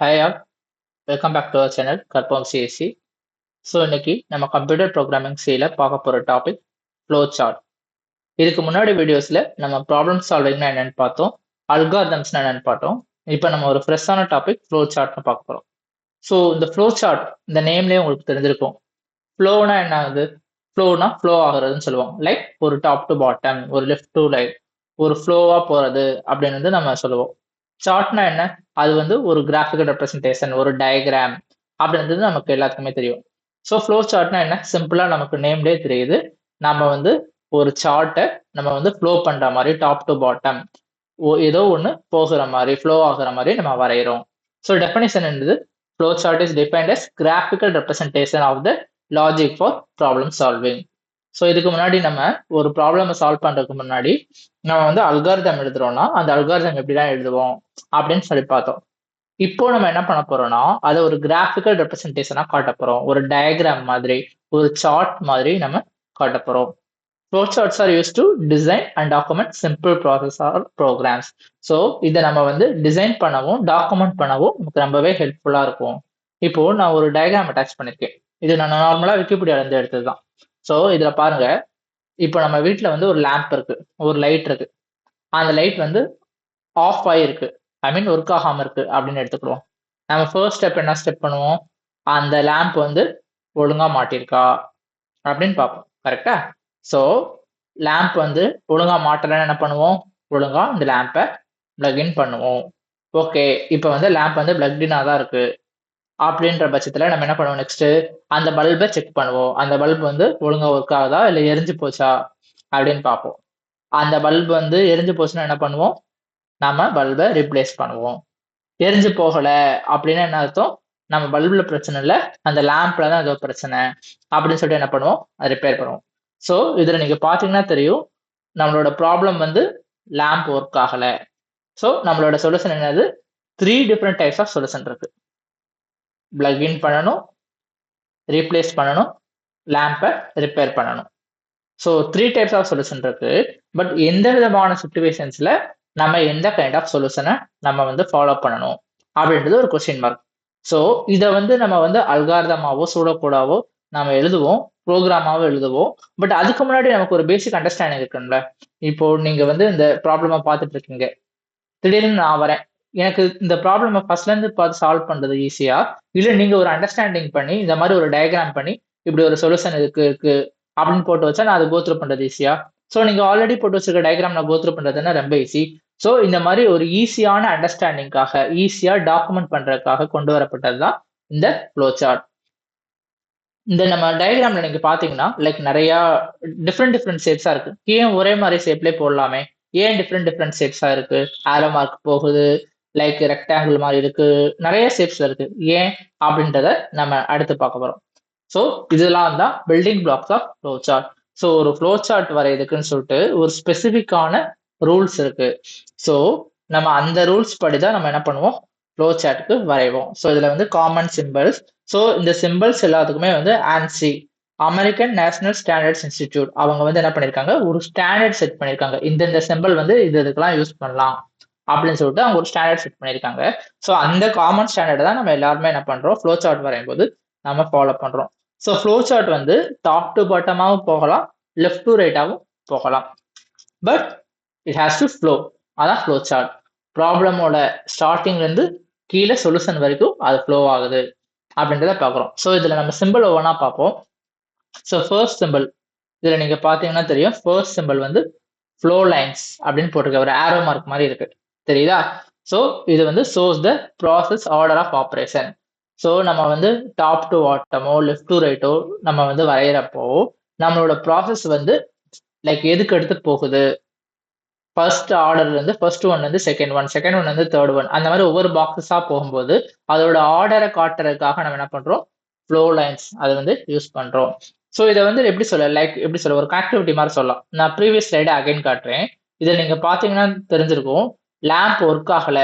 Hi all, welcome back to our channel கற்போம் CSC. So இன்னைக்கு நம்ம கம்ப்யூட்டர் ப்ரோக்ராமிங் சில பார்க்க போகிற டாபிக் ஃப்ளோ சார்ட். இதுக்கு முன்னாடி வீடியோஸில் நம்ம ப்ராப்ளம் சால்விங்னா என்னென்னு பார்த்தோம், அல்காரிதம்ஸ்னா என்னென்னு பார்த்தோம். இப்போ நம்ம ஒரு ஃப்ரெஷ்ஷான டாபிக் ஃப்ளோ சார்ட்னு பார்க்க போகிறோம். ஸோ இந்த ஃப்ளோ சார்ட் இந்த நேம்லேயே உங்களுக்கு தெரிஞ்சிருக்கும். ஃப்ளோனா என்ன ஆகுது, ஃப்ளோனா ஃப்ளோ ஆகுறதுன்னு சொல்லுவோம். லைக் ஒரு டாப் டு பாட்டம், ஒரு லெஃப்ட் டு ரைட், ஒரு ஃப்ளோவாக போகிறது அப்படின்னு வந்து நம்ம சொல்லுவோம். சார்ட்னா என்ன, அது வந்து ஒரு கிராஃபிக்கல் ரெப்ரஸன்டேஷன், ஒரு டயக்ராம் அப்படின்றது நமக்கு எல்லாத்துக்குமே தெரியும். ஸோ ஃப்ளோ சார்ட்னா என்ன, சிம்பிளாக நமக்கு நேம்லேயே தெரியுது. நம்ம வந்து ஒரு சார்ட்டை நம்ம வந்து ஃப்ளோ பண்ணுற மாதிரி டாப் டு பாட்டம் ஏதோ ஒன்று போகிற மாதிரி ஃப்ளோ ஆகுற மாதிரி நம்ம வரைகிறோம். ஸோ டெஃபினிஷன் என்னது, flow chart is defined as graphical representation of the logic for problem solving. So இதுக்கு முன்னாடி நம்ம ஒரு ப்ராப்ளமை சால்வ் பண்ணுறதுக்கு முன்னாடி நம்ம வந்து அல்காரிதம் எழுதுறோம்னா அந்த அல்காரிதம் எப்படிலாம் எழுதுவோம் அப்படின்னு சொல்லி பார்த்தோம். இப்போ நம்ம என்ன பண்ண போறோம்னா அதை ஒரு கிராஃபிக்கல் ரெப்ரஸன்டேஷனா காட்ட போறோம். ஒரு டயக்ராம் மாதிரி, ஒரு சார்ட் மாதிரி நம்ம காட்ட போறோம். Flow charts are use to design and document simple process or programs. So இதை நம்ம வந்து டிசைன் பண்ணவும் டாக்குமெண்ட் பண்ணவும் நமக்கு ரொம்பவே ஹெல்ப்ஃபுல்லா இருக்கும். இப்போ நான் ஒரு டயக்ராம் அட்டாச் பண்ணிருக்கேன். இது நான் நார்மலா விக்கிபீடியால இருந்து எடுத்ததுதான். ஸோ இதுல பாருங்க, இப்போ நம்ம வீட்டில் வந்து ஒரு லேம்ப் இருக்கு, ஒரு லைட் இருக்கு. அந்த லைட் வந்து ஆஃப் ஆகிருக்கு, ஐ மீன் ஒர்க் ஆகாமல் இருக்கு அப்படின்னு எடுத்துக்கிடுவோம். நம்ம ஃபர்ஸ்ட் ஸ்டெப் என்ன ஸ்டெப் பண்ணுவோம், அந்த லேம்ப் வந்து ஒழுங்காக மாட்டிருக்கா அப்படின்னு பார்ப்போம். கரெக்டா? ஸோ லேம்ப் வந்து ஒழுங்காக மாட்டலன்னு என்ன பண்ணுவோம், ஒழுங்காக இந்த லேம்பை பிளக்இன் பண்ணுவோம். ஓகே, இப்போ வந்து லேம்ப் வந்து பிளக்இன்னாக தான் இருக்கு அப்படின்ற பட்சத்தில் நம்ம என்ன பண்ணுவோம், நெக்ஸ்ட் அந்த பல்பை செக் பண்ணுவோம். அந்த பல்ப் வந்து ஒழுங்காக ஒர்க் ஆகுதா இல்லை எரிஞ்சு போச்சா அப்படின்னு பார்ப்போம். அந்த பல்ப் வந்து எரிஞ்சு போச்சுன்னா என்ன பண்ணுவோம், நம்ம பல்பை ரீப்ளேஸ் பண்ணுவோம். எரிஞ்சு போகலை அப்படின்னா என்ன அர்த்தம், நம்ம பல்புல பிரச்சனை இல்லை, அந்த லேம்ப்ல தான் ஏதோ பிரச்சனை அப்படின்னு சொல்லிட்டு என்ன பண்ணுவோம், அதை ரிப்பேர் பண்ணுவோம். ஸோ இதில் நீங்கள் பார்த்தீங்கன்னா தெரியும், நம்மளோட ப்ராப்ளம் வந்து லேம்ப் ஒர்க் ஆகலை. ஸோ நம்மளோட சொல்யூஷன் என்னது, 3 டிஃப்ரெண்ட் டைப்ஸ் ஆஃப் சொல்யூஷன் இருக்கு. பிளக்இன் பண்ணணும், ரீப்ளேஸ் பண்ணணும், லேம்பை ரிப்பேர் பண்ணணும். ஸோ 3 டைப்ஸ் ஆஃப் சொல்யூஷன் இருக்கு. பட் எந்த விதமான சுச்சுவேஷன்ஸ்ல நம்ம எந்த கைண்ட் ஆஃப் சொல்யூஷனை நம்ம வந்து ஃபாலோ பண்ணணும் அப்படின்றது ஒரு கொஸ்டின் மார்க். ஸோ இதை வந்து நம்ம வந்து அல்காரிதமாவோ சூடோகோடாவோ நம்ம எழுதுவோம், ப்ரோக்ராமாவோ எழுதுவோம். பட் அதுக்கு முன்னாடி நமக்கு ஒரு பேசிக் அண்டர்ஸ்டாண்டிங் இருக்குல்ல. இப்போ நீங்க வந்து இந்த ப்ராப்ளமா பார்த்துட்டு இருக்கீங்க, திடீர்னு நான் வரேன், எனக்கு இந்த ப்ராப்ளமை ஃபர்ஸ்ட்ல இருந்து பார்த்து சால்வ் பண்றது ஈஸியா, இல்லை நீங்க ஒரு அண்டர்ஸ்டாண்டிங் பண்ணி இந்த மாதிரி ஒரு டயக்ராம் பண்ணி இப்படி ஒரு சொல்யூஷன் இருக்கு அப்படின்னு போட்டு வச்சா நான் அதை கோத்ரூ பண்றது ஈஸியா? ஸோ நீங்க ஆல்ரெடி போட்டு வச்சிருக்க டயக்ராம் நான் கோத்ரூ பண்றதுன்னா ரொம்ப ஈஸி. ஸோ இந்த மாதிரி ஒரு ஈஸியான அண்டர்ஸ்டாண்டிங்காக, ஈஸியா டாக்குமெண்ட் பண்றதுக்காக கொண்டு வரப்பட்டது தான் இந்த ஃப்ளோ சார்ட். இந்த நம்ம டயக்ராம்ல நீங்க பாத்தீங்கன்னா லைக் நிறைய டிஃப்ரெண்ட் ஷேப்ஸா இருக்கு. ஏன் ஒரே மாதிரி ஷேப்லேயே போடலாமே, ஏன் டிஃப்ரெண்ட் ஷேப்ஸா இருக்கு, ஆரோ மார்க் போகுது, லைக் ரெக்டாங்கிள் மாதிரி இருக்கு, நிறைய ஷேப்ஸ்ல இருக்கு, ஏன் அப்படின்றத நம்ம அடுத்து பார்க்க போறோம். ஸோ இதெல்லாம் தான் building blocks of flow chart. So ஒரு ஃப்ளோ சார்ட் வரையதுக்குன்னு சொல்லிட்டு ஒரு ஸ்பெசிஃபிக்கான ரூல்ஸ் இருக்கு. ஸோ நம்ம அந்த ரூல்ஸ் படி தான் நம்ம என்ன பண்ணுவோம், ஃப்ளோ சார்ட்டுக்கு வரைவோம். ஸோ இதுல வந்து காமன் சிம்பிள்ஸ். ஸோ இந்த சிம்பிள்ஸ் எல்லாத்துக்குமே வந்து ANSI, American national standards institute, அவங்க வந்து என்ன பண்ணிருக்காங்க, ஒரு ஸ்டாண்டர்ட் செட் பண்ணிருக்காங்க. இந்த சிம்பிள் வந்து இதுக்கெல்லாம் யூஸ் பண்ணலாம் அப்படின்னு சொல்லிட்டு அவங்க ஒரு ஸ்டாண்டர்ட் செட் பண்ணியிருக்காங்க. ஸோ அந்த காமன் ஸ்டாண்டர்ட் தான் நம்ம எல்லாருமே என்ன பண்றோம், ஃப்ளோ சார்ட் வரையும் போது நம்ம ஃபாலோ பண்றோம். ஸோ ஃப்ளோ சார்ட் வந்து டாப் டு பாட்டமாகவும் போகலாம், லெஃப்ட் டு ரைட்டாகவும் போகலாம். But it has to flow. அதான் ஃப்ளோ சார்ட். ப்ராப்ளமோட ஸ்டார்டிங்ல இருந்து கீழே சொல்யூஷன் வரைக்கும் அது ஃப்ளோ ஆகுது அப்படின்றத பார்க்குறோம். ஸோ இதில் நம்ம சிம்பிள் ஒவ்வொன்றா பார்ப்போம். ஸோ ஃபர்ஸ்ட் சிம்பிள் இதில் நீங்கள் பார்த்தீங்கன்னா தெரியும், ஃபர்ஸ்ட் சிம்பிள் வந்து ஃப்ளோ லைன்ஸ் அப்படின்னு போட்டிருக்க, ஒரு ஆரோ மார்க் மாதிரி இருக்கு, தெரியுதா? ஸோ இது வந்து shows the process order of operation. So நம்ம வந்து டாப் டு பாட்டமோ லெஃப்ட் டு ரைட்டோ நம்ம வந்து வரைகிறப்போ நம்மளோட ப்ராசஸ் வந்து லைக் எதுக்கு எடுத்து போகுது, ஃபர்ஸ்ட் ஆர்டர்ல இருந்து ஃபர்ஸ்ட் ஒன் வந்து செகண்ட் ஒன் வந்து தேர்ட் ஒன், அந்த மாதிரி ஒவ்வொரு பாக்ஸஸா போகும்போது அதோட ஆர்டரை காட்டுறதுக்காக நம்ம என்ன பண்றோம், ஃப்ளோ லைன்ஸ் அதை வந்து யூஸ் பண்றோம். ஸோ இதை வந்து எப்படி சொல்ல, லைக் எப்படி சொல்ல, ஒரு கனெக்டிவிட்டி மாதிரி சொல்லலாம். நான் ப்ரீவியஸ் ஸ்லைடை அகைன் காட்டுறேன். இதை நீங்க பாத்தீங்கன்னா தெரிஞ்சிருக்கும், லேம்ப் ஒர்க் ஆகல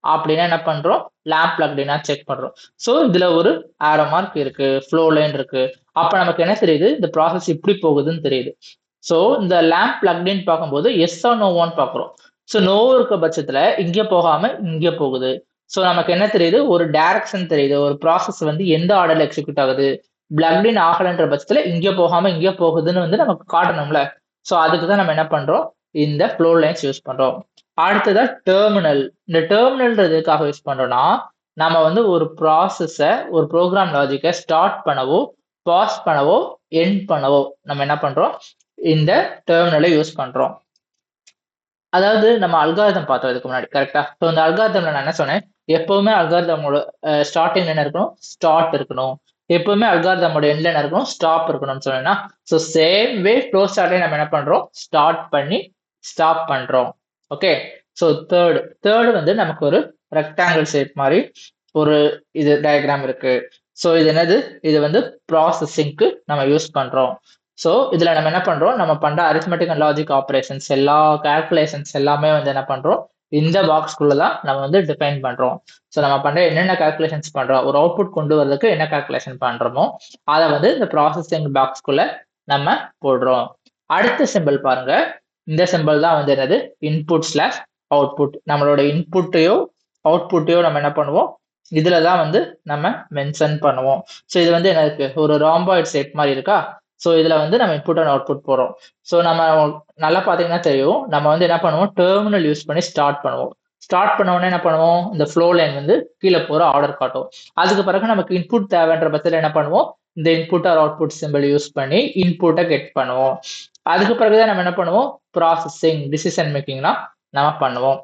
அப்படின்னா என்ன பண்றோம், லேம்ப் பிளக்டினா செக் பண்றோம். ஸோ இதுல ஒரு ஆரோ மார்க் இருக்கு, ஃப்ளோ லைன் இருக்கு. அப்ப நமக்கு என்ன தெரியுது, இந்த ப்ராசஸ் இப்படி போகுதுன்னு தெரியுது. ஸோ இந்த லேம்ப் பிளக்டின்னு பார்க்கும்போது எஸ் ஆர் நோவான்னு பார்க்குறோம். ஸோ நோ இருக்க பட்சத்துல இங்கே போகாம இங்கே போகுது, ஸோ நமக்கு என்ன தெரியுது, ஒரு டைரக்ஷன் தெரியுது, ஒரு ப்ராசஸ் வந்து எந்த ஆர்டர்ல எக்ஸிக்யூட் ஆகுது, பிளக்ட் இன் ஆகலன்ற பட்சத்துல இங்க போகாம இங்க போகுதுன்னு வந்து நமக்கு காட்டணும்ல. ஸோ அதுக்கு தான் நம்ம என்ன பண்றோம், இந்த ஃப்ளோ லைன்ஸ் யூஸ் பண்றோம். அடுத்ததா டெர்மினல். இந்த டெர்மினல்ன்றது எதுக்காக யூஸ் பண்றோம்னா, நம்ம வந்து ஒரு ப்ராசஸ, ஒரு ப்ரோக்ராம் லாஜிக்கை ஸ்டார்ட் பண்ணவோ, பாஸ் பண்ணவோ, எண்ட் பண்ணவோ நம்ம என்ன பண்றோம், இந்த டெர்மினலை யூஸ் பண்றோம். அதாவது நம்ம அல்காரிதம் பார்த்தோம் இதுக்கு முன்னாடி, கரெக்டா? ஸோ இந்த அல்காரிதம்ல நான் என்ன சொன்னேன், எப்பவுமே அல்காரிதமோட ஸ்டார்டிங் என்ன இருக்கணும், ஸ்டார்ட் இருக்கணும். எப்பவுமே அல்காரிதமோட எண்ட்ல என்ன இருக்கணும், ஸ்டாப் இருக்கணும்னு சொன்னேன்னா, ஸோ சேம் வே ஃப்ளோ சார்ட்லயே நம்ம என்ன பண்றோம், ஸ்டார்ட் பண்ணி ஸ்டாப் பண்றோம். ஓகே. ஸோ தேர்டு வந்து நமக்கு ஒரு ரெக்டாங்கிள் ஷேப் மாதிரி ஒரு இது டயக்ராம் இருக்கு. ஸோ இது என்னது, இது வந்து ப்ராசஸிங்க்கு நம்ம யூஸ் பண்றோம். ஸோ இதுல நம்ம என்ன பண்றோம், நம்ம பண்ற அரித்மெட்டிக் அண்ட் லாஜிக் ஆப்ரேஷன்ஸ், எல்லா கால்குலேஷன்ஸ் எல்லாமே வந்து என்ன பண்றோம், இந்த பாக்ஸ்குள்ள தான் நம்ம வந்து டிஃபைன் பண்றோம். ஸோ நம்ம பண்ற என்னென்ன கால்குலேஷன்ஸ் பண்றோம், ஒரு அவுட்புட் கொண்டு வரதுக்கு என்ன கால்குலேஷன் பண்றோமோ அதை வந்து இந்த ப்ராசஸிங் பாக்ஸ்குள்ள நம்ம போடுறோம். அடுத்த சிம்பிள் பாருங்க, இந்த சிம்பிள் தான் வந்து என்னது, இன்புட் ஸ்லாஷ் அவுட்புட். நம்மளோட இன்புட்டையோ அவுட்புட்டையோ நம்ம என்ன பண்ணுவோம், இதுல தான் வந்து நம்ம மென்ஷன் பண்ணுவோம். ஸோ இது வந்து என்ன இருக்கு, ஒரு ராம்பாய்ட் ஷேப் மாதிரி இருக்கா. ஸோ இதுல வந்து நம்ம இன்புட் அண்ட் அவுட்புட் போறோம். ஸோ நம்ம நல்லா பார்த்தீங்கன்னா தெரியும், நம்ம வந்து என்ன பண்ணுவோம், டெர்மினல் யூஸ் பண்ணி ஸ்டார்ட் பண்ணுவோம். ஸ்டார்ட் பண்ண உடனே என்ன பண்ணுவோம், இந்த ஃப்ளோ லைன் வந்து கீழே போற ஆர்டர் காட்டும். அதுக்கு பிறகு நமக்கு இன்புட் தேவைன்ற பட்சத்தில் என்ன பண்ணுவோம், இந்த இன்புட் ஆர் அவுட்புட் சிம்பிள் யூஸ் பண்ணி இன்புட்டை கெட் பண்ணுவோம். அதுக்கு பிறகுதான் நம்ம என்ன பண்ணுவோம், ப்ராசஸிங் டிசிஷன் மேக்கிங்லாம் நம்ம பண்ணுவோம்.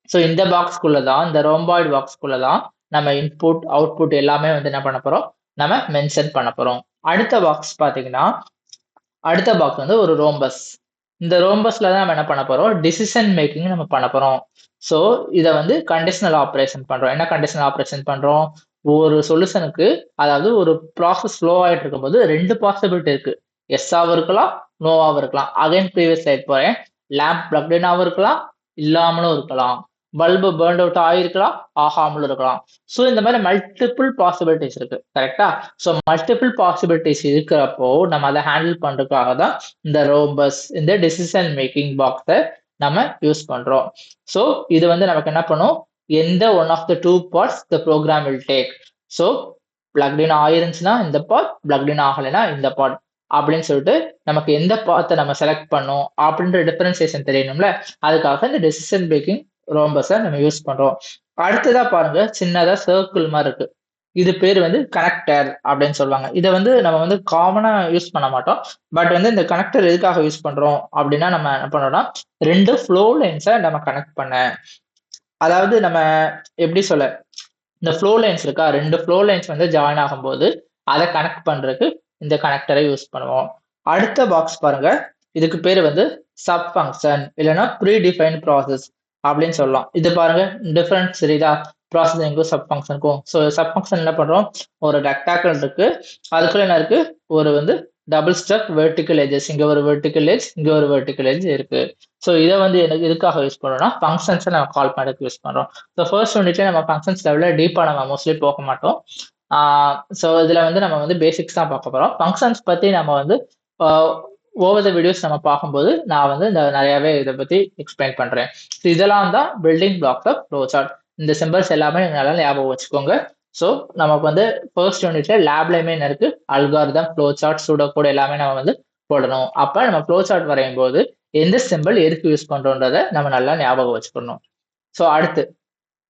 ஸோ இந்த பாக்ஸ்குள்ள தான், இந்த ரோம்பாய்டு பாக்ஸ்குள்ள தான் நம்ம இன்புட் அவுட்புட் எல்லாமே வந்து என்ன பண்ண போறோம், நம்ம மென்ஷன் பண்ண போறோம். அடுத்த பாக்ஸ் பாத்தீங்கன்னா, அடுத்த பாக்ஸ் வந்து ஒரு ரோம்பஸ். இந்த ரோம்பஸ்ல தான் நம்ம என்ன பண்ண போறோம், டிசிஷன் மேக்கிங் நம்ம பண்ண போறோம். ஸோ இதை வந்து கண்டிஷனல் ஆப்ரேஷன் பண்றோம். என்ன கண்டிஷனல் ஆப்ரேஷன் பண்றோம், ஒரு சொல்யூஷனுக்கு, அதாவது ஒரு ப்ராசஸ் ஃப்ளோ ஆயிட்டு இருக்கும்போது ரெண்டு பாசிபிலிட்டி இருக்கு, எஸ்ஸாவும் இருக்கலாம், நோவாவும் இருக்கலாம். அகைன் ப்ரீவியஸ் ஸ்லைட் போறேன், லேம்ப் பிளக்ட் இன்னாவும் இருக்கலாம், இல்லாமலும் இருக்கலாம். பல்பு பேர்ன் அவுட் ஆகிருக்கலாம், ஆகாமலும் இருக்கலாம். ஸோ இந்த மாதிரி மல்டிபிள் பாசிபிலிட்டிஸ் இருக்கு, கரெக்டா? ஸோ மல்டிபிள் பாசிபிலிட்டிஸ் இருக்கிறப்போ நம்ம அதை ஹேண்டில் பண்றதுக்காக தான் இந்த ரோம்பஸ், இந்த டிசிஷன் மேக்கிங் பாக்ஸை நம்ம யூஸ் பண்றோம். ஸோ இது வந்து நமக்கு என்ன பண்ணும், எந்த one of the two parts the program will take. So plugged in ஆயிருந்துச்சுன்னா இந்த பார்ட், பிளக்ட் இன் ஆகலைன்னா இந்த பார்ட் அப்படின்னு சொல்லிட்டு நமக்கு எந்த பார்த்தை நம்ம செலக்ட் பண்ணோம் அப்படின்ற டிஃபரன்சியேஷன் தெரியணும்ல, அதுக்காக இந்த டெசிஷன் மேக்கிங் ரோம்பஸை நம்ம யூஸ் பண்றோம். அடுத்ததா பாருங்க, சின்னதா சர்க்கிள் மாதிரி இருக்கு, இது பேர் வந்து கனெக்டர் அப்படின்னு சொல்லுவாங்க. இதை வந்து நம்ம வந்து காமனா யூஸ் பண்ண மாட்டோம். பட் வந்து இந்த கனெக்டர் எதுக்காக யூஸ் பண்றோம் அப்படின்னா, நம்ம என்ன பண்றோம்னா, ரெண்டு ஃப்ளோ லைன்ஸை நம்ம கனெக்ட் பண்ண, அதாவது நம்ம எப்படி சொல்ல, இந்த ஃப்ளோ லைன்ஸ் இருக்கா, ரெண்டு ஃப்ளோ லைன்ஸ் வந்து ஜாயின் ஆகும்போது அதை கனெக்ட் பண்றதுக்கு இந்த கனெக்டரை யூஸ் பண்ணுவோம். அடுத்த பாக்ஸ் பாருங்க, இதுக்கு பேர் வந்து சப் ஃபங்க்ஷன் இல்லைன்னா ப்ரீ டிஃபைன் ப்ராசஸ் அப்படின்னு சொல்லலாம். இது பாருங்க டிஃபரன்ஸ் தெரியுதா, ப்ராசஸிங்கும் சப் ஃபங்க்ஷனுக்கும். ஸோ சப் ஃபங்க்ஷன் என்ன பண்றோம், ஒரு ரெக்டாக்கிள் இருக்கு, அதுக்குள்ள என்ன இருக்கு, ஒரு வந்து டபுள் ஸ்டெப் வெர்டிக்கல் எஜஸ், இங்க ஒரு வெர்டிக்கல் எஜ், இங்க ஒரு வெர்டிக்கல் எஜ் இருக்கு. ஸோ இதை வந்து எனக்கு எதுக்காக யூஸ் பண்றோம்னா, ஃபங்க்ஷன்ஸை நம்ம கால் பண்ணுறதுக்கு யூஸ் பண்றோம். ஸோ ஃபர்ஸ்ட் யூனிட்ல நம்ம ஃபங்க்ஷன்ஸ் லெவலில் டீப்பாக நம்ம மோஸ்ட்லி போக மாட்டோம். ஸோ இதுல வந்து நம்ம வந்து பேசிக்ஸ் தான் பார்க்க போறோம். ஃபங்க்ஷன்ஸ் பத்தி நம்ம வந்து ஓவர் த வீடியோஸ் நம்ம பார்க்கும்போது நான் வந்து இந்த நிறையவே இதை பத்தி எக்ஸ்பிளைன் பண்றேன். ஸோ இதெல்லாம் தான் building blocks of flow chart. இந்த சிம்பிள்ஸ் எல்லாமே நல்லா ஞாபகம் வச்சுக்கோங்க. ஸோ நமக்கு வந்து ஃபர்ஸ்ட் யூனிட்ல லேப்லயுமே என்ன இருக்கு, algorithm, flow chart, pseudo code எல்லாமே நம்ம வந்து போடணும். அப்ப நம்ம ஃப்ளோ சார்ட் வரையும் போது எந்த சிம்பிள் எதுக்கு யூஸ் பண்றோன்றதை நம்ம நல்லா ஞாபகம் வச்சுக்கணும். ஸோ அடுத்து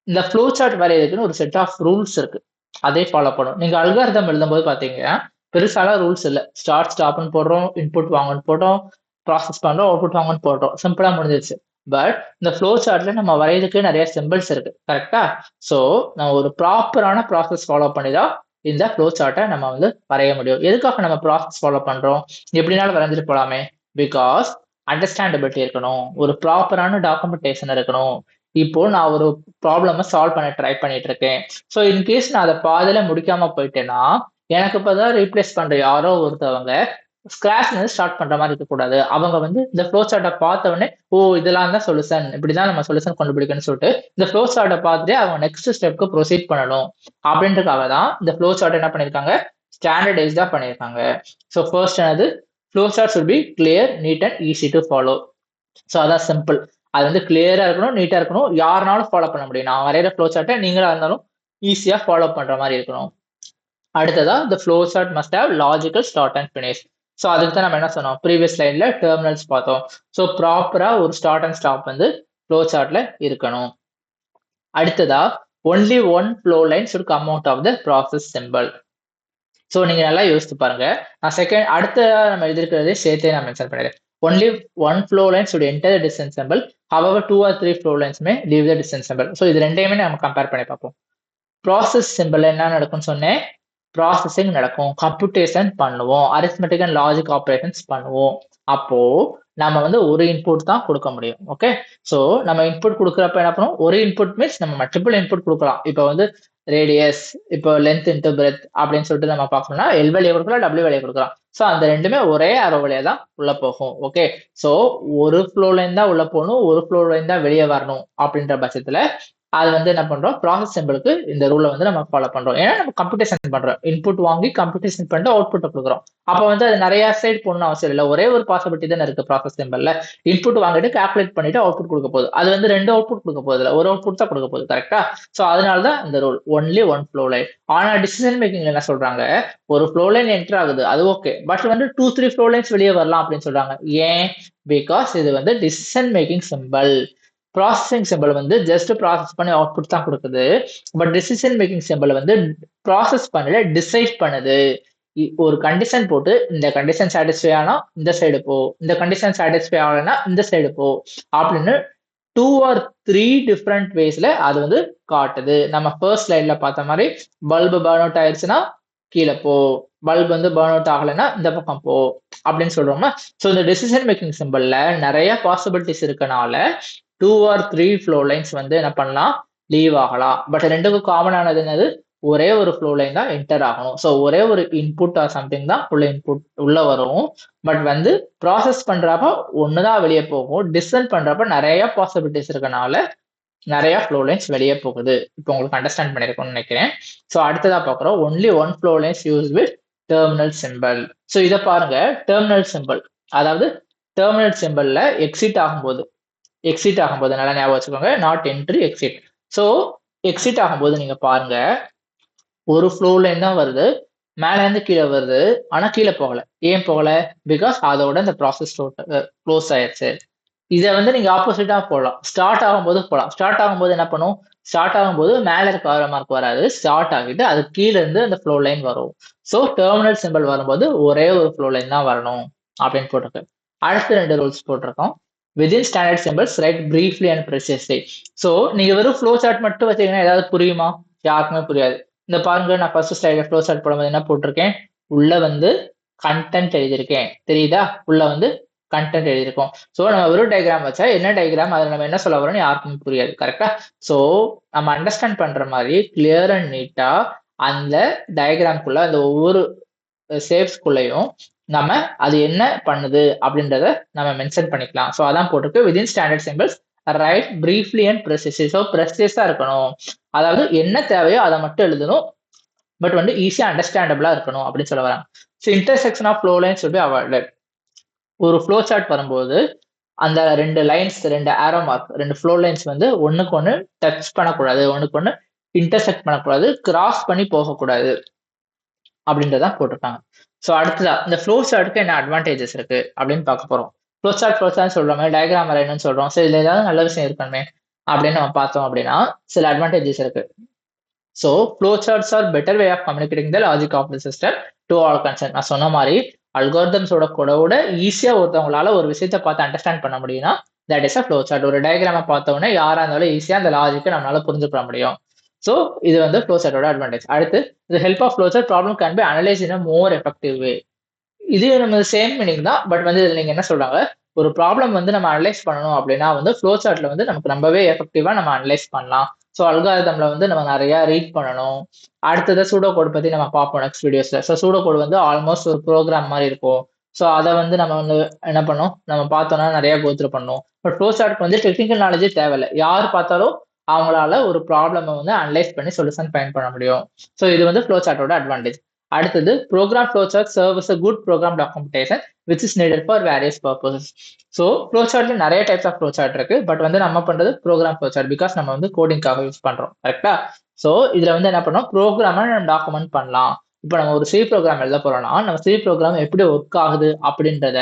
இந்த ஃப்ளோ சார்ட் வரையறதுக்குன்னு ஒரு செட் ஆஃப் ரூல்ஸ் இருக்கு, அதே ஃபாலோ பண்ணும். நீங்க அல்காரிதம் எழுதும்போது பாத்தீங்கன்னா பெருசால ரூல்ஸ் இல்லை, ஸ்டார்ட் ஸ்டாப்னு போடுறோம், இன்புட் வாங்கன்னு போட்டோம், ப்ராசஸ் பண்றோம், அவுட்புட் வாங்கன்னு போடுறோம், சிம்பிளா முடிஞ்சிருச்சு. பட் இந்த ஃப்ளோ சார்ட்ல நம்ம வரையறதுக்கு நிறைய சிம்பிள்ஸ் இருக்கு, கரெக்டா? ஸோ நம்ம ஒரு ப்ராப்பரான ப்ராசஸ் ஃபாலோ பண்ணி தான் இந்த ஃப்ளோ சார்ட்டை நம்ம வந்து வரைய முடியும். எதுக்காக நம்ம ப்ராசஸ் ஃபாலோ பண்றோம், எப்படினாலும் வரைஞ்சிட்டு போலாமே, பிகாஸ் அண்டர்ஸ்டாண்டபிலிட்டி இருக்கணும், ஒரு ப்ராப்பரான டாக்குமெண்டேஷன் இருக்கணும். இப்போ நான் ஒரு ப்ராப்ளமை சால்வ் பண்ண ட்ரை பண்ணிட்டு இருக்கேன். ஸோ இன்கேஸ் நான் அதை பாதியில முடிக்காம போயிட்டேன்னா, எனக்கு இப்பதான் ரீப்ளேஸ் பண்ற யாரோ ஒருத்தவங்க ஸ்கிராச்ல இருந்து ஸ்டார்ட் பண்ற மாதிரி இருக்கக்கூடாது. அவங்க வந்து இந்த ஃப்ளோ சார்ட்டை பார்த்த உடனே, ஓ இதெல்லாம் தான் சொல்யூஷன், இப்படிதான் நம்ம சொல்யூஷன் கண்டுபிடிக்கணும்னு சொல்லிட்டு இந்த ஃப்ளோ சார்ட்டை பார்த்துட்டு அவங்க நெக்ஸ்ட் ஸ்டெப்க்கு ப்ரொசீட் பண்ணணும். அப்படின்றதுக்காக தான் இந்த ஃப்ளோ சார்ட் என்ன பண்ணிருக்காங்க, ஸ்டாண்டர்டைஸ்டா பண்ணியிருக்காங்க. ஸோ ஃபர்ஸ்ட் என்னது, flow chart should be clear, neat and easy to follow. So அதான் சிம்பிள். அது வந்து கிளியரா இருக்கணும், நீட்டா இருக்கணும், யாருனாலும் ஃபாலோ பண்ண முடியும். நான் வரைகிற ஃப்ளோ சார்ட்டை நீங்களா இருந்தாலும் ஈஸியா ஃபாலோ பண்ற மாதிரி இருக்கணும். அடுத்ததா the flow chart must have logical start and finish. So அதுக்கு தான் நம்ம என்ன சொன்னோம், ப்ரீவியஸ் ஸ்லைட்ல டெர்மினல்ஸ் பார்த்தோம். ஸோ ப்ராப்பரா ஒரு ஸ்டார்ட் அண்ட் ஸ்டாப் வந்து ஃப்ளோ சார்ட்ல இருக்கணும். அடுத்ததா only one flow line should come out of the process symbol. So நீங்க நல்லா யோசித்து பாருங்க. நான் செகண்ட் அடுத்த நம்ம எழுதிருக்கிறதே சேர்த்தே நான் மென்ஷன் பண்ணிடுறேன். Only one flow line should enter the distance symbol. However, 2 or 3 flow lines may leave the distance symbol. So இது ரெண்டையுமே நம்ம கம்பேர் பண்ணி பார்ப்போம். ப்ராசஸ் சிம்பிள் என்ன நடக்கும்னு சொன்னேன், ப்ராசஸிங் நடக்கும், கம்ப்யூட்டேஷன் பண்ணுவோம், அரித்மெட்டிக் அண்ட் லாஜிக் ஆப்ரேஷன்ஸ் பண்ணுவோம். அப்போ நம்ம வந்து ஒரு இன்புட் தான் கொடுக்க முடியும். ஓகே, ஸோ நம்ம இன்புட் கொடுக்குறப்ப என்ன பண்ணுவோம், ஒரு இன்புட் மீன்ஸ் நம்ம மல்டிபிள் இன்புட் கொடுக்கலாம். இப்போ வந்து ரேடியஸ், இப்போ லென்த் இன்டு பிரெத் அப்படின்னு சொல்லிட்டு நம்ம பார்க்கணும்னா எல் வழியை கொடுக்கலாம், டபிள்யூ வழியை கொடுக்கலாம். ஸோ அந்த ரெண்டுமே ஒரே அரோ வழியா தான் உள்ள போகும். ஓகே, ஸோ ஒரு ஃப்ளோ லைன் தான் உள்ள போகணும், ஒரு ஃப்ளோ லைன் தான் வெளியே வரணும் அப்படின்ற பட்சத்துல அது வந்து என்ன பண்றோம், ப்ராசஸ் சிம்பிளுக்கு இந்த ரூலை வந்து நம்ம ஃபாலோ பண்றோம். ஏன்னா நம்ம கம்ப்யூட்டேஷன் பண்றோம், இன்புட் வாங்கி கம்ப்யூட்டேஷன் பண்ணிட்டு அவுட்புட்டை கொடுக்குறோம். அப்போ வந்து அது நிறைய சைடு போகணும்னு அவசியம் இல்லை, ஒரே ஒரு பாசிபிலிட்டி தானே இருக்கு ப்ராசஸ் சிம்பிள்ல. இன்புட் வாங்கிட்டு கால்குலேட் பண்ணிட்டு அவுட்புட் கொடுக்க போகுது, அது வந்து ரெண்டு அவுட்புட் கொடுக்க போகுது இல்லை, ஒரு அவுட்புட் தான் கொடுக்க போகுது. கரெக்டா? ஸோ அதனால தான் இந்த rule only one flow line. ஆனா டிசிஷன் மேக்கிங்ல என்ன சொல்றாங்க, ஒரு ஃப்ளோ லைன் என்டர் ஆகுது அது ஓகே, பட் வந்து 2-3 ஃப்ளோ லைன்ஸ் வெளியே வரலாம் அப்படின்னு சொல்றாங்க. ஏன்? பிகாஸ் இது வந்து decision making simple. Processing simple வந்து ஜஸ்ட் ப்ராசஸ் பண்ணி அவுட்புட் தான் கொடுக்குது, பட் டிசிஷன் மேக்கிங் சிம்பிள் வந்து ப்ராசஸ் பண்ணல, டிசைட் பண்ணுது. ஒரு கண்டிஷன் போட்டு இந்த கண்டிஷன் சாட்டிஸ்ஃபை ஆனா இந்த சைடு போ, இந்த கண்டிஷன் சாட்டிஸ்ஃபை ஆகலைன்னா இந்த சைடு போ அப்படின்னு 2 or 3 டிஃப்ரெண்ட் வேஸ்ல அது வந்து காட்டுது. நம்ம ஃபர்ஸ்ட் ஸ்லைட்ல பார்த்த மாதிரி பல்பு பர்ன் அவுட் ஆயிடுச்சுன்னா கீழே போ, பல்ப் வந்து பர்ன் அவுட் ஆகலைன்னா இந்த பக்கம் போ அப்படின்னு சொல்றோமா. ஸோ இந்த டிசிஷன் மேக்கிங் சிம்பிள்ல நிறைய பாசிபிலிட்டிஸ் இருக்கனால 2 or 3 ஃப்ளோ லைன்ஸ் வந்து என்ன பண்ணலாம், லீவ் ஆகலாம். பட் ரெண்டுக்கும் காமனானது என்னது, ஒரே ஒரு ஃப்ளோ லைன் தான் என்டர் ஆகணும். ஸோ ஒரே ஒரு இன்புட் ஆர் சம்திங் தான் உள்ள இன்புட் உள்ள வரும். பட் வந்து ப்ராசஸ் பண்றப்ப ஒண்ணுதான் வெளியே போகும், டிசைன் பண்றப்ப நிறைய பாசிபிலிட்டிஸ் இருக்கனால நிறைய ஃப்ளோ லைன்ஸ் வெளியே போகுது. இப்போ உங்களுக்கு அண்டர்ஸ்டாண்ட் பண்ணிருக்கும்னு நினைக்கிறேன். ஸோ அடுத்ததா பார்க்குறோம், only one flow lines use with terminal simple. So இதை பாருங்க, டெர்மினல் சிம்பிள், அதாவது டெர்மினல் சிம்பிள்ல எக்ஸிட் ஆகும்போது நல்லா ஞாபகம் வச்சுக்கோங்க, not entry, exit. So exit ஆகும்போது நீங்க பாருங்க, ஒரு ஃப்ளோ லைன் தான் வருது, மேல இருந்து கீழே வருது, ஆனா கீழே போகல. ஏன் போகல? பிகாஸ் அதோட இந்த ப்ராசஸ் க்ளோஸ் ஆயிடுச்சு. இதை வந்து நீங்க ஆப்போசிட்டா போடலாம், ஸ்டார்ட் ஆகும்போது போகலாம். ஸ்டார்ட் ஆகும்போது என்ன பண்ணும், ஸ்டார்ட் ஆகும்போது மேல இருக்க ஆரோ மார்க் வராது, ஸ்டார்ட் ஆகிட்டு அது கீழே இருந்து அந்த ஃப்ளோ லைன் வரும். ஸோ டெர்மினல் சிம்பிள் வரும்போது ஒரே ஒரு ஃப்ளோ லைன் தான் வரணும் அப்படின்னு போட்டிருக்கு. அடுத்த 2 ரூல்ஸ் போட்டிருக்கோம். Within standard symbols write briefly and precisely. So நீங்க வெறும் ஃப்ளோ சார்ட் மட்டும் வச்சீங்கன்னா ஏதாவது புரியுமா? யாருக்குமே புரியாது. இந்த பாருங்க, நான் ஃபர்ஸ்ட் ஸ்லைட்ல ஃப்ளோ சார்ட் போடும்போது என்ன போட்டிருக்கேன், உள்ள வந்து கண்டென்ட் எழுதியிருக்கேன், தெரியுதா? உள்ள வந்து கண்டென்ட் எழுதியிருக்கோம். ஸோ நம்ம வெறும் டயக்ராம் வச்சா என்ன டயக்ராம், அதில் நம்ம என்ன சொல்ல வரோம்னு யாருக்குமே புரியாது. கரெக்டா? ஸோ நம்ம அண்டர்ஸ்டாண்ட் பண்ற மாதிரி கிளியர் அண்ட் நீட்டா அந்த டயக்ராம்குள்ள அந்த ஒவ்வொரு ஷேப்ஸ்குள்ளேயும் நம்ம அது என்ன பண்ணுது அப்படின்றத நம்ம மென்ஷன் பண்ணிக்கலாம். ஸோ அதான் போட்டிருக்கு, within standard symbols write briefly and precise. So ப்ரெசிஸா இருக்கணும், அதாவது என்ன தேவையோ அதை மட்டும் எழுதணும், பட் வந்து ஈஸியா அண்டர்ஸ்டாண்டபிளா இருக்கணும் அப்படின்னு சொல்ல வராங்க. So intersection of flow lines should be avoided. ஒரு ஃப்ளோ சார்ட் வரும்போது அந்த 2 lines, 2 arrow mark, 2 flow lines வந்து ஒண்ணுக்கு ஒன்று டச் பண்ணக்கூடாது, ஒண்ணுக்கு ஒன்று இன்டர்செக்ட் பண்ணக்கூடாது, கிராஸ் பண்ணி போகக்கூடாது அப்படின்றதான் போட்டிருக்காங்க. ஸோ அடுத்ததா இந்த ஃப்ளோ சார்ட்டுக்கு என்ன அட்வான்டேஜஸ் இருக்கு அப்படின்னு பார்க்க போறோம். ஃப்ளோ சார்ட் சொல்றோம், டயக்ராம் வரையணும்னு சொல்றோம். ஸோ இதுல ஏதாவது நல்ல விஷயம் இருக்கணுமே அப்படின்னு நம்ம பார்த்தோம் அப்படின்னா சில அட்வான்டேஜஸ் இருக்கு. So flow charts are better way of communicating the logic of the system to all concern. நான் சொன்ன மாதிரி அல்காரிதம்ஸோட கூட ஈஸியா ஒருத்தவங்களால ஒரு விஷயத்தை பார்த்து அண்டர்ஸ்டாண்ட் பண்ண முடியும்னா that is a flow chart. ஒரு டயக்ராமை பார்த்தோன்னே யாரா இருந்தாலும் ஈஸியா அந்த லாஜிக்கை நம்மளால புரிஞ்சுக்க முடியும். ஸோ இது வந்து ஃப்ளோ சார்ட்டோட அட்வான்டேஜ். அடுத்து the help of flowchart problem can be analyzed in a more effective way. இது நம்ம சேம் மீனிங் தான், பட் வந்து இதுல நீங்க என்ன சொல்றாங்க, ஒரு ப்ராப்ளம் வந்து நம்ம அனலைஸ் பண்ணணும் அப்படின்னா வந்து ஃப்ளோ சார்ட்ல வந்து நமக்கு ரொம்பவே எஃபெக்டிவா நம்ம அனலைஸ் பண்ணலாம். ஸோ அல்காரிதம்ல வந்து நம்ம நிறைய ரீட் பண்ணணும். அடுத்தது சூடோ கோட் பத்தி நம்ம பார்ப்போம் நெக்ஸ்ட் வீடியோஸ்ல. ஸோ சூடோ கோட் வந்து ஆல்மோஸ்ட் ஒரு ப்ரோக்ராம் மாதிரி இருக்கும். ஸோ அதை வந்து நம்ம வந்து என்ன பண்ணோம், நம்ம பார்த்தோம்னா நிறைய கோத்ரூ பண்ணணும். பட் ஃப்ளோ சார்ட்க்கு வந்து டெக்னிக்கல் நாலேஜே தேவையில்லை, யார் பார்த்தாலும் அவங்களால ஒரு ப்ராப்ளமை வந்து அனலைஸ் பண்ணி சொல்யூஷன் ஃபைண்ட் பண்ண முடியும். ஸோ இது வந்து ஃப்ளோ சார்ட்டோட அட்வான்டேஜ். அடுத்தது program flow chart serve as a good program documentation which is needed for various purposes. So flow சார்ட்ல நிறைய டைப்ஸ் ஆஃப் ஃப்ளோ சார்ட் இருக்கு. பட் வந்து நம்ம பண்றது ப்ரோக்ராம் ஃப்ளோ சார்ட் பிகாஸ் நம்ம வந்து கோடிங்காக யூஸ் பண்றோம். கரெக்டா? ஸோ இதுல வந்து என்ன பண்ணோம், ப்ரோக்ராமை நம்ம டாக்குமெண்ட் பண்ணலாம். இப்போ நம்ம ஒரு சி ப்ரோக்ராம் எழுத போறோம்னா நம்ம சி ப்ரோக்ராம் எப்படி ஒர்க் ஆகுது அப்படின்றத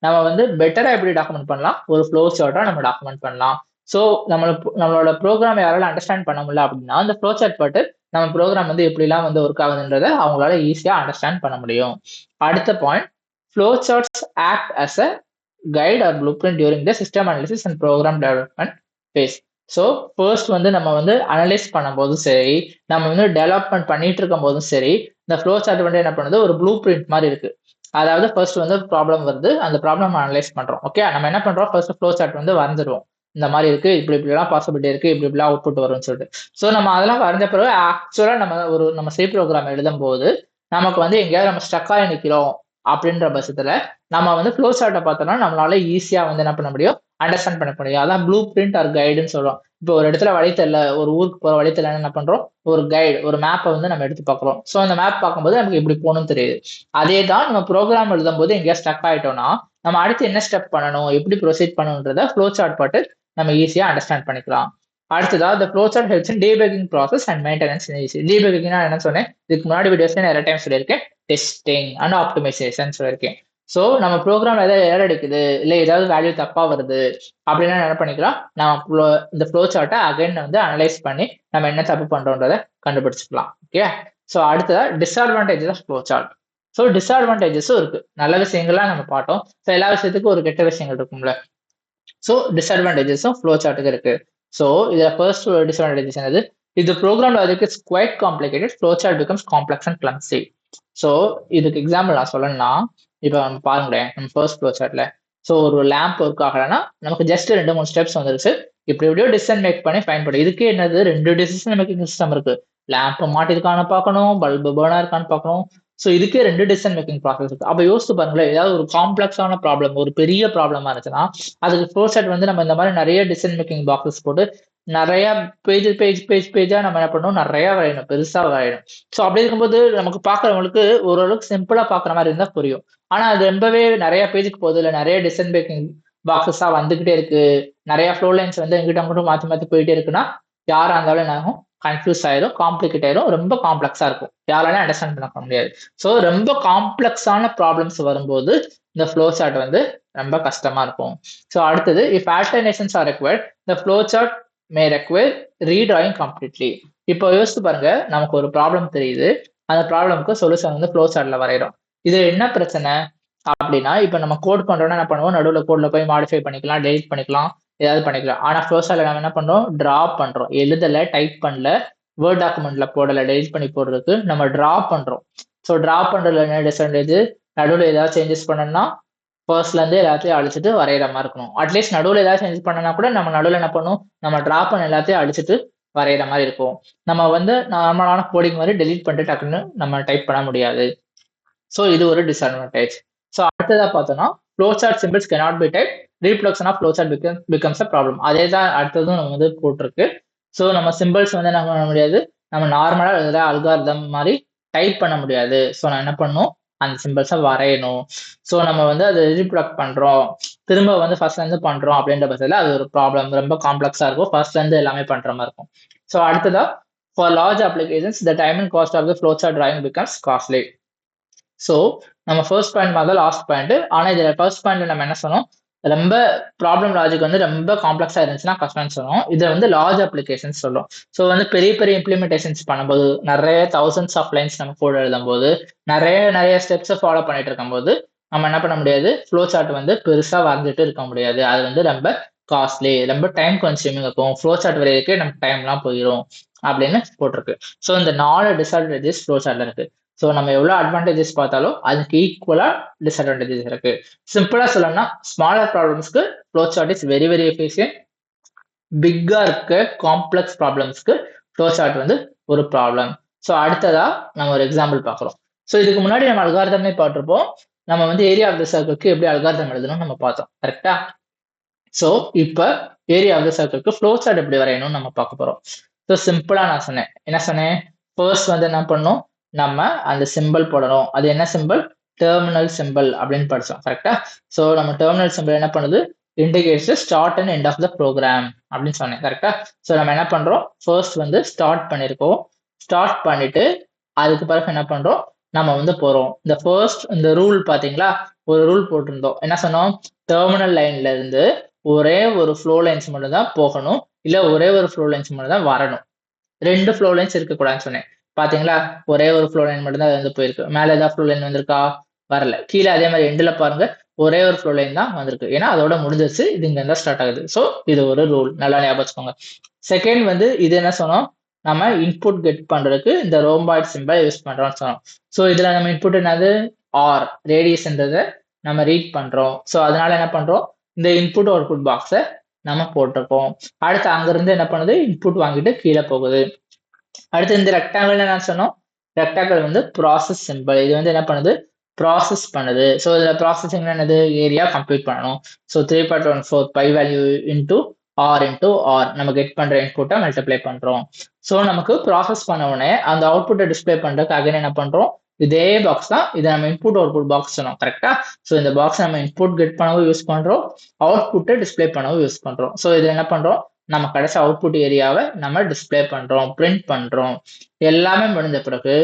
நம்ம வந்து பெட்டரா எப்படி டாக்குமெண்ட் பண்ணலாம், ஒரு ஃப்ளோ சார்ட்டா நம்ம டாக்குமெண்ட் பண்ணலாம். ஸோ நம்மளோட ப்ரோக்ராம் யாரால அண்டர்ஸ்டாண்ட் பண்ண முடியல அப்படின்னா அந்த ஃப்ளோ சார்ட் பட்டு நம்ம ப்ரோக்ராம் வந்து எப்படிலாம் வந்து ஒர்க் ஆகுதுன்றத அவங்களால ஈஸியா அண்டர்ஸ்டாண்ட் பண்ண முடியும். அடுத்த point, flow charts act as a guide or blueprint during the system analysis and program development phase. So first வந்து நம்ம வந்து அனலைஸ் பண்ணும்போதும் சரி, நம்ம வந்து டெவலப்மெண்ட் பண்ணிட்டு இருக்கும் போதும் சரி, இந்த ஃப்ளோ சார்ட் வந்து என்ன பண்ணுது, ஒரு ப்ளூ பிரிண்ட் மாதிரி இருக்கு. அதாவது ஃபர்ஸ்ட் வந்து ப்ராப்ளம் வருது, அந்த ப்ராப்ளம் அனலைஸ் பண்றோம். ஓகே, நம்ம என்ன பண்றோம், ஃபர்ஸ்ட் ஃப்ளோ சார்ட் வந்து வரைஞ்சிருவோம். இந்த மாதிரி இருக்கு, இப்படி இப்படிலாம் பாசிபிலிட்டி இருக்கு, இப்படி இப்படிலாம் அவுட்புட் வரும்னு சொல்லிட்டு. ஸோ நம்ம அதெல்லாம் வரைஞ்ச பிறகு ஆக்சுவலா நம்ம சி ப்ரோக்ராம் எழுதும் போது நமக்கு வந்து எங்கேயாவது நம்ம ஸ்டக் ஆகி நிற்கிறோம் அப்படின்ற பட்சத்துல நம்ம வந்து ஃப்ளோ சார்ட்டை பார்த்தோம்னா நம்மளால ஈஸியா வந்து என்ன பண்ண முடியும், அண்டர்ஸ்டாண்ட் பண்ண முடியும். அதான் ப்ளூ பிரிண்ட் ஆர் கைடுன்னு சொல்றோம். இப்போ ஒரு இடத்துல வழி தெரியல, ஒரு ஊருக்கு போற வழி தெரியல, என்ன பண்றோம், ஒரு கைடு, ஒரு மேப்பை வந்து நம்ம எடுத்து பார்க்குறோம். ஸோ அந்த மேப் பார்க்கும்போது நமக்கு இப்படி போகணும்னு தெரியுது. அதே தான் நம்ம ப்ரோக்ராம் எழுதும் போது எங்கேயா ஸ்டக் ஆயிட்டோம்னா நம்ம அடுத்து என்ன ஸ்டெப் பண்ணணும், எப்படி ப்ரொசீட் பண்ணணுன்றத ஃப்ளோ சார்ட் பார்த்து நம்ம ஈஸியா அண்டர்ஸ்டாண்ட் பண்ணிக்கலாம். அடுத்ததா the flowchart helps in debugging process and maintenance in easy. Debugging என்ன சொன்னேன், இதுக்கு முன்னாடி வீடியோஸ்ல நிறைய டைம் சொல்லியிருக்கேன். டெஸ்டிங் அண்ட் ஆப்டிமைசேஷன் சொல்லியிருக்கேன். ஸோ நம்ம ப்ரோக்ராம் ஏதாவது ஏர் அடிக்குது, இல்லை ஏதாவது வேல்யூ தப்பா வருது அப்படின்னா என்ன பண்ணிக்கலாம், நம்ம இந்த ஃப்ளோ சார்ட்டை அகைன் வந்து அனலைஸ் பண்ணி நம்ம என்ன தப்பு பண்றோன்றதை கண்டுபிடிச்சிக்கலாம். ஓகே, ஸோ அடுத்ததா disadvantages of flow chart. So டிஸ்அட்வான்டேஜஸும் இருக்கு, நல்ல விஷயங்கள்லாம் நம்ம பார்த்தோம். ஸோ எல்லா விஷயத்துக்கும் ஒரு கெட்ட விஷயங்கள் இருக்கும்ல. ஸோ டிஸ்அட்வான்டேஜஸும் ஃப்ளோ சார்ட்டுக்கு இருக்கு. ஸோ இதில் ஃபர்ஸ்ட் டிஸ்அட்வான்டேஜஸ் என்னது, இது program logic is quite complicated, flow chart becomes complex and clumsy. So இதுக்கு எக்ஸாம்பிள் நான் சொல்லணும்னா, இப்போ நம்ம பாருங்களேன், நம்ம ஃபர்ஸ்ட் ஃப்ளோ சார்ட்ல ஸோ ஒரு லேம்ப் ஒர்க் ஆகலைன்னா நமக்கு ஜஸ்ட் 2-3 ஸ்டெப்ஸ் வந்துருச்சு. இப்படி எப்படியோ டிசிஷன் மேக் பண்ணி ஃபைன் பண்ணி, இதுக்கே என்னது 2 டிசிஷன் மேக்கிங் சிஸ்டம் இருக்கு. லேம்ப் மாட்டிருக்கான்னு பார்க்கணும், பல்பு பேர்னா இருக்கான்னு பார்க்கணும். ஸோ இதுக்கே 2 டிசிஷன் மேக்கிங் ப்ராசஸ் இருக்கு. அப்போ யோசிச்சு பாருங்களேன், ஏதாவது ஒரு காம்ப்ளெக்ஸான ப்ராப்ளம், ஒரு பெரிய ப்ராப்ளமா இருந்துச்சுன்னா அதுக்கு ஃப்ளோ சார்ட் வந்து நம்ம இந்த மாதிரி நிறைய டிசிஷன் மேக்கிங் பாக்ஸஸ் போட்டு நிறைய பேஜா நம்ம என்ன பண்ணணும், நிறைய வரையணும், பெருசா வரையணும். ஸோ அப்படி இருக்கும்போது நமக்கு பார்க்குறவங்களுக்கு ஓரளவுக்கு சிம்பிளா பார்க்குற மாதிரி இருந்தா புரியும். ஆனா அது ரொம்பவே நிறைய பேஜுக்கு போகுது, இல்லை நிறைய டிசிஷன் மேக்கிங் பாக்ஸஸா வந்துகிட்டே இருக்கு, நிறைய ஃப்ளோ லைன்ஸ் வந்து எங்கிட்ட மட்டும் மாற்றி மாற்றி போயிட்டே இருக்குன்னா யாரா இருந்தாலும் என்ன ஆகும், கன்ஃபியூஸ் ஆயிரும், காம்ப்ளிகேட் ஆயிரும், ரொம்ப காம்ப்ளெக்ஸா இருக்கும், யாராலையும் அண்டர்ஸ்டாண்ட் பண்ண முடியாது. ஸோ ரொம்ப காம்ப்ளெக்ஸான ப்ராப்ளம்ஸ் வரும்போது இந்த ஃப்ளோ சார்ட் வந்து ரொம்ப கஷ்டமா இருக்கும். ஸோ அடுத்தது, if alternations are required the flow chart may require redrawing completely. இப்போ யோசிச்சு பாருங்க, நமக்கு ஒரு ப்ராப்ளம் தெரியுது, அந்த ப்ராப்ளம்க்கு சொல்யூஷன் வந்து ஃப்ளோ சார்ட்ல வரைகிறோம். இது என்ன பிரச்சனை அப்படின்னா, இப்போ நம்ம கோட் பண்றோம்னா என்ன பண்ணுவோம், நடுவில் கோட்ல போய் மாடிஃபை பண்ணிக்கலாம், டெலிட் பண்ணிக்கலாம், ஏதாவது பண்ணிக்கலாம். ஆனா ஃப்ளோ சார்ட்ல நம்ம என்ன பண்றோம், டிரா பண்றோம், எழுதல, டைப் பண்ணல, வேர்ட் டாக்குமெண்ட்ல போடல, டெலிட் பண்ணி போடுறதுக்கு நம்ம டிரா பண்றோம். ஸோ டிரா பண்றதுல என்ன டிஸ்அட்வான்டேஜ், நடுவில் ஏதாவது சேஞ்சஸ் பண்ணணும்னா ஃபர்ஸ்ட்ல இருந்து எல்லாத்தையும் அழிச்சிட்டு வரைகிற மாதிரி இருக்கணும். அட்லீஸ்ட் நடுவில் ஏதாவது சேஞ்ச் பண்ணனா கூட நம்ம நடுவில் என்ன பண்ணும், நம்ம டிரா பண்ண எல்லாத்தையும் அழிச்சிட்டு வரைகிற மாதிரி இருக்கும். நம்ம வந்து நார்மலான கோடிங் மாதிரி டெலிட் பண்ணிட்டு டக்குன்னு நம்ம டைப் பண்ண முடியாது. ஸோ இது ஒரு டிஸ்அட்வான்டேஜ். ஸோ அடுத்ததா பார்த்தோம்னா, flow chart symbols cannot be type, reproduction of flow chart becomes a problem. அதே தான் அடுத்ததும் நம்ம வந்து போட்டிருக்கு. ஸோ நம்ம சிம்பிள்ஸ் வந்து என்ன பண்ண முடியாது, நம்ம நார்மலாக எழுதுற அல்காரிதம் மாதிரி டைப் பண்ண முடியாது. ஸோ நான் என்ன பண்ணும், அந்த சிம்பிள்ஸை வரையணும். ஸோ நம்ம வந்து அதை ரீப்ரொடக்ட் பண்றோம், திரும்ப வந்து ஃபர்ஸ்ட்ல இருந்து பண்றோம் அப்படின்ற பட்சத்தில் அது ஒரு ப்ராப்ளம், ரொம்ப காம்ப்ளெக்ஸா இருக்கும், ஃபர்ஸ்ட்ல இருந்து எல்லாமே பண்ற மாதிரி இருக்கும். ஸோ அடுத்ததா, for large applications the time and cost of the flow chart drawing becomes costly. So நம்ம ஃபர்ஸ்ட் பாயிண்ட் மாதிரி லாஸ்ட் பாயிண்ட். ஆனால் இதில் ஃபர்ஸ்ட் பாயிண்ட்ல நம்ம என்ன சொன்னோம், ரொம்ப ப்ராப்ளம் லாஜிக் வந்து ரொம்ப காம்ப்ளெக்ஸா இருந்துச்சுன்னா கஷ்டம்னு சொன்னோம். இதை வந்து லார்ஜ் அப்ளிகேஷன்ஸ் சொல்லும். ஸோ வந்து பெரிய பெரிய இம்ப்ளிமெண்டேஷன்ஸ் பண்ணும்போது, நிறைய தௌசண்ட்ஸ் ஆஃப் லைன்ஸ் நம்ம கோட் எழுதும் போது, நிறைய ஸ்டெப்ஸை ஃபாலோ பண்ணிட்டு இருக்கும்போது நம்ம என்ன பண்ண முடியாது, ஃப்ளோ சார்ட் வந்து பெருசா வரைஞ்சிட்டு இருக்க முடியாது. அது வந்து ரொம்ப காஸ்ட்லி, ரொம்ப டைம் கன்சியூமிங் இருக்கும், ஃப்ளோ சார்ட் வரைக்கும் நமக்கு டைம்லாம் போயிடும் அப்படின்னு போட்டிருக்கு. ஸோ இந்த 4 டிஸ்அட்வான்டேஜஸ் ஃப்ளோ சார்ட்ல இருக்கு. ஸோ நம்ம எவ்வளோ அட்வான்டேஜஸ் பார்த்தாலும் அதுக்கு ஈக்குவலா டிஸ்அட்வான்டேஜஸ் இருக்கு. சிம்பிளா சொல்லணும்னா, ஸ்மாலர் ப்ராப்ளம்ஸ்க்கு flow chart is very very efficient. பிக்கா இருக்க காம்ப்ளெக்ஸ் ப்ராப்ளம்ஸ்க்கு ஃப்ளோ சார்ட் வந்து ஒரு ப்ராப்ளம். ஸோ அடுத்ததா நம்ம ஒரு எக்ஸாம்பிள் பார்க்குறோம். ஸோ இதுக்கு முன்னாடி நம்ம அல்காரிதமே பார்த்துருப்போம். நம்ம வந்து ஏரியா ஆஃப் த சர்க்கிள்க்கு எப்படி அல்காரிதம் எழுதணும்னு நம்ம பார்த்தோம், கரெக்டா? ஸோ இப்போ ஏரியா ஆஃப் த சர்க்கிள்க்கு ஃப்ளோ சார்ட் எப்படி வரையணும்னு நம்ம பார்க்க போறோம். ஸோ சிம்பிளா நான் சொன்னேன், என்ன சொன்னேன், ஃபர்ஸ்ட் வந்து என்ன பண்ணணும், நம்ம அந்த சிம்பிள் போடணும். அது என்ன சிம்பிள்? டெர்மினல் சிம்பிள் அப்படின்னு படிச்சோம். கரெக்டா? ஸோ நம்ம டெர்மினல் சிம்பிள் என்ன பண்ணுது? Indicates start and end of the program அப்படின்னு சொன்னேன். கரெக்டா? ஸோ நம்ம என்ன பண்றோம்? ஃபர்ஸ்ட் வந்து ஸ்டார்ட் பண்ணிருக்கோம். ஸ்டார்ட் பண்ணிட்டு அதுக்கு பிறகு என்ன பண்றோம்? நம்ம வந்து போறோம். இந்த ஃபர்ஸ்ட் இந்த ரூல் பாத்தீங்களா? ஒரு ரூல் போட்டிருந்தோம். என்ன சொன்னோம்? டெர்மினல் லைன்ல இருந்து ஒரே ஒரு ஃப்ளோ லைன்ஸ் மட்டும் தான் போகணும். இல்ல ஒரே ஒரு ஃப்ளோ லைன்ஸ் மட்டும் தான் வரணும். 2 ஃப்ளோ லைன்ஸ் இருக்கக்கூடாதுன்னு சொன்னேன். பாத்தீங்களா? ஒரே ஒரு ஃப்ளோ லைன் மட்டும் தான் வந்து போயிருக்கு. மேல ஏதாவது ஃப்ளோ லைன் வந்திருக்கா? வரல. கீழே அதே மாதிரி எண்டுல பாருங்க ஒரே ஒரு ஃப்ளோ லைன் தான் வந்திருக்கு. ஏன்னா அதோட முடிஞ்சிருச்சு. இது இங்க இருந்தா ஸ்டார்ட் ஆகுது. ஸோ இது ஒரு ரூல். நல்லா ஞாபகம் வச்சுக்கோங்க. செகண்ட் வந்து இது என்ன சொன்னோம்? நம்ம இன்புட் கெட் பண்றதுக்கு இந்த ரோம்பாய்ட் சிம்பிள் யூஸ் பண்றோம்னு சொன்னோம். ஸோ இதுல நம்ம இன்புட் என்னது? ஆர் ரேடியஸ்ன்றதை நம்ம ரீட் பண்றோம். ஸோ அதனால என்ன பண்றோம்? இந்த இன்புட் அவுட்புட் பாக்ஸை நம்ம போட்டிருக்கோம். அடுத்து அங்கிருந்து என்ன பண்ணுது? இன்புட் வாங்கிட்டு கீழே போகுது. அடுத்து இந்த ரெக்டாங்கிள் என்ன சொன்னோம்? ரெக்டாங்கிள் வந்து ப்ராசஸ் சிம்பிள். இது வந்து என்ன பண்ணுது? ப்ராசஸ் பண்ணுது. ஸோ இதுல ப்ராசஸிங் என்னது? ஏரியா கம்ப்ளீட் பண்ணணும். So 3.14 pi value into r நம்ம கெட் பண்ற இன்புட்டை மல்டிப்ளை பண்றோம். ஸோ நமக்கு ப்ராசஸ் பண்ண உடனே அந்த அவுட்புட்டை டிஸ்பிளே பண்றதுக்கு அகைன் என்ன பண்றோம்? இதே பாக்ஸ் தான். இதை நம்ம இன்புட் அவுட்புட் பாக்ஸ் சொன்னோம். கரெக்டா? ஸோ இந்த பாக்ஸ் நம்ம இன்புட் கெட் பண்ணவும் யூஸ் பண்றோம், அவுட்புட்டை டிஸ்பிளே பண்ணவும் யூஸ் பண்றோம். ஸோ இதுல என்ன பண்றோம்? நம்ம கடைசி அவுட்புட் ஏரியாவை நம்ம டிஸ்பிளே பண்றோம், பிரிண்ட் பண்றோம். எல்லாமே முடிஞ்ச பிறகு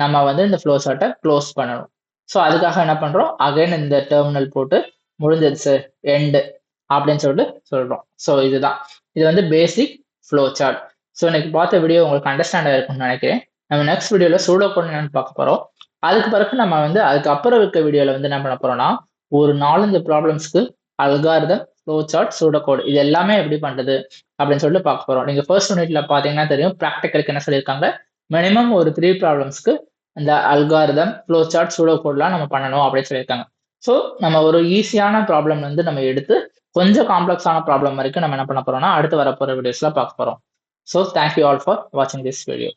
நம்ம வந்து இந்த ஃப்ளோ சார்ட்டை க்ளோஸ் பண்ணணும். ஸோ அதுக்காக என்ன பண்றோம்? அகைன் இந்த டெர்மினல் போட்டு முடிஞ்சிருச்சு எண்டு அப்படின்னு சொல்லிட்டு சொல்றோம். ஸோ இதுதான் இது வந்து பேசிக் ஃப்ளோ சார்ட். ஸோ இன்னைக்கு பார்த்த வீடியோ உங்களுக்கு அண்டர்ஸ்டாண்ட் ஆயிருக்கும்னு நினைக்கிறேன். நம்ம நெக்ஸ்ட் வீடியோல சூடோ கோட் என்னன்னு பார்க்க போறோம். அதுக்கு பிறகு நம்ம வந்து அதுக்கப்புறம் இருக்க வீடியோல வந்து என்ன பண்ண போறோம்னா ஒரு 4-5 ப்ராப்ளம்ஸ்க்கு algorithm, flow chart, pseudo code இது எல்லாமே எப்படி பண்றது அப்படின்னு சொல்லிட்டு பார்க்க போறோம். நீங்க ஃபர்ஸ்ட் யூனிட்ல பாத்தீங்கன்னா தெரியும் ப்ராக்டிகலுக்கு என்ன சொல்லியிருக்காங்க. மினிமம் ஒரு 3 ப்ராப்ளம்ஸ்க்கு இந்த அல்காரிதம், ஃப்ளோ சார்ட், சூடோ கோட்லாம் நம்ம பண்ணணும் அப்படின்னு சொல்லியிருக்காங்க. ஸோ நம்ம ஒரு ஈஸியான ப்ராப்ளம் வந்து நம்ம எடுத்து கொஞ்சம் காம்ப்ளெக்ஸான ப்ராப்ளம் வரைக்கும் நம்ம என்ன பண்ண போறோம்னா அடுத்து வரப்போற வீடியோஸ்ல பார்க்க போறோம். ஸோ தேங்க்யூ ஆல் ஃபார் வாட்சிங் திஸ் வீடியோ.